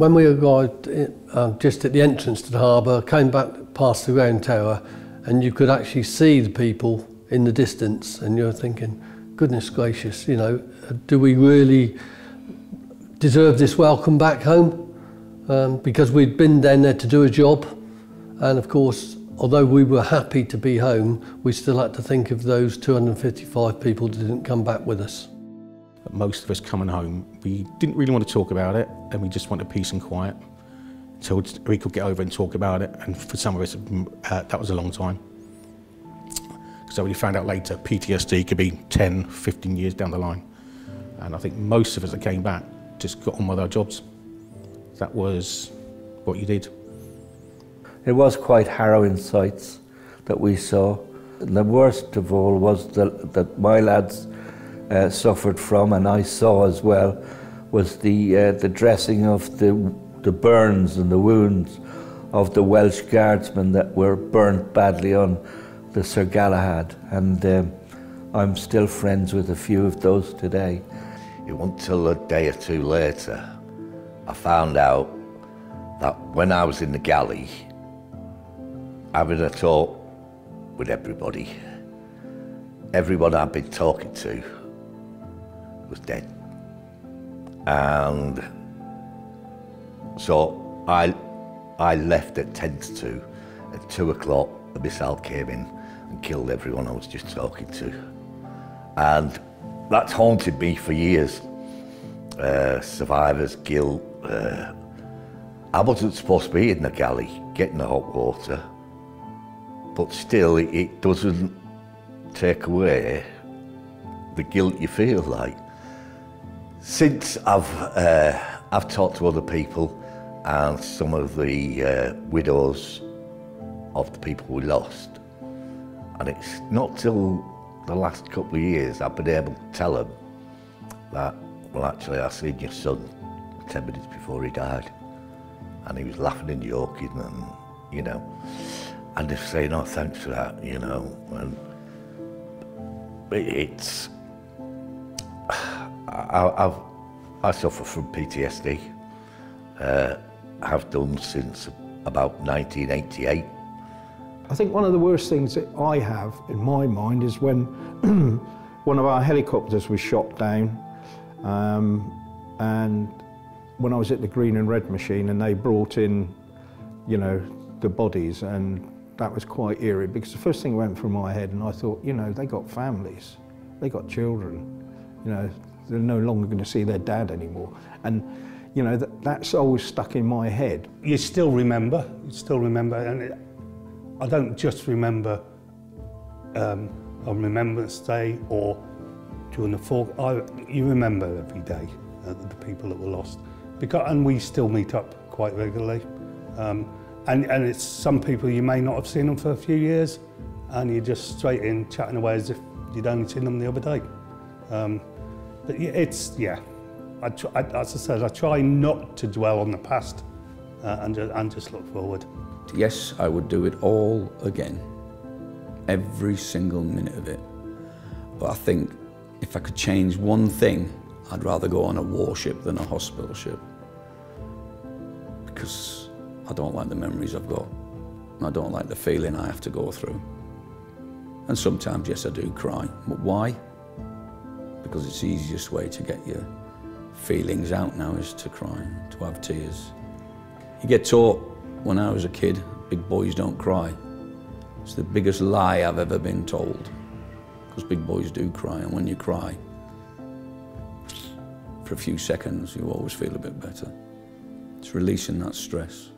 when we arrived just at the entrance to the harbour, came back past the Round Tower, and you could actually see the people in the distance, and you're thinking, goodness gracious, you know, do we really deserve this welcome back home? Because we'd been down there to do a job, and of course, although we were happy to be home, we still had to think of those 255 people that didn't come back with us. Most of us coming home, we didn't really want to talk about it, and we just wanted peace and quiet until we could get over and talk about it. And for some of us, that was a long time. So we found out later, PTSD could be 10, 15 years down the line. And I think most of us that came back just got on with our jobs. That was what you did. It was quite harrowing sights that we saw. And the worst of all was that my lads suffered from, and I saw as well, was the dressing of the burns and the wounds of the Welsh guardsmen that were burnt badly on the Sir Galahad. And I'm still friends with a few of those today. It wasn't until a day or two later I found out that when I was in the galley, having a talk with everybody, everyone I'd been talking to was dead. And so I left at 10 to 2. At 2 o'clock, the missile came in and killed everyone I was just talking to. And that's haunted me for years. Survivor's guilt. I wasn't supposed to be in the galley getting the hot water, but still it doesn't take away the guilt you feel like. Since I've talked to other people and some of the widows of the people we lost, and it's not till the last couple of years I've been able to tell them that, well, actually I seen your son 10 minutes before he died, and he was laughing and joking, and you know, and they're saying, oh, thanks for that, you know. And it's, I suffer from PTSD. Have done since about 1988. I think one of the worst things that I have in my mind is when one of our helicopters was shot down, and when I was at the green and red machine and they brought in, you know, the bodies, and that was quite eerie because the first thing went through my head, and I thought, you know, they got families, they got children, you know, they're no longer going to see their dad anymore. And you know, that's always stuck in my head. You still remember, and I don't just remember on Remembrance Day or during the you remember every day the people that were lost. And we still meet up quite regularly. And it's some people you may not have seen them for a few years, and you're just straight in chatting away as if you'd only seen them the other day. But it's, yeah. As I said, I try not to dwell on the past and just look forward. Yes, I would do it all again, every single minute of it. But I think if I could change one thing, I'd rather go on a warship than a hospital ship. Because I don't like the memories I've got. I don't like the feeling I have to go through. And sometimes, yes, I do cry. But why? Because it's the easiest way to get your feelings out now is to cry, to have tears. You get taught, when I was a kid, big boys don't cry. It's the biggest lie I've ever been told, because big boys do cry, and when you cry, for a few seconds, you always feel a bit better. It's releasing that stress.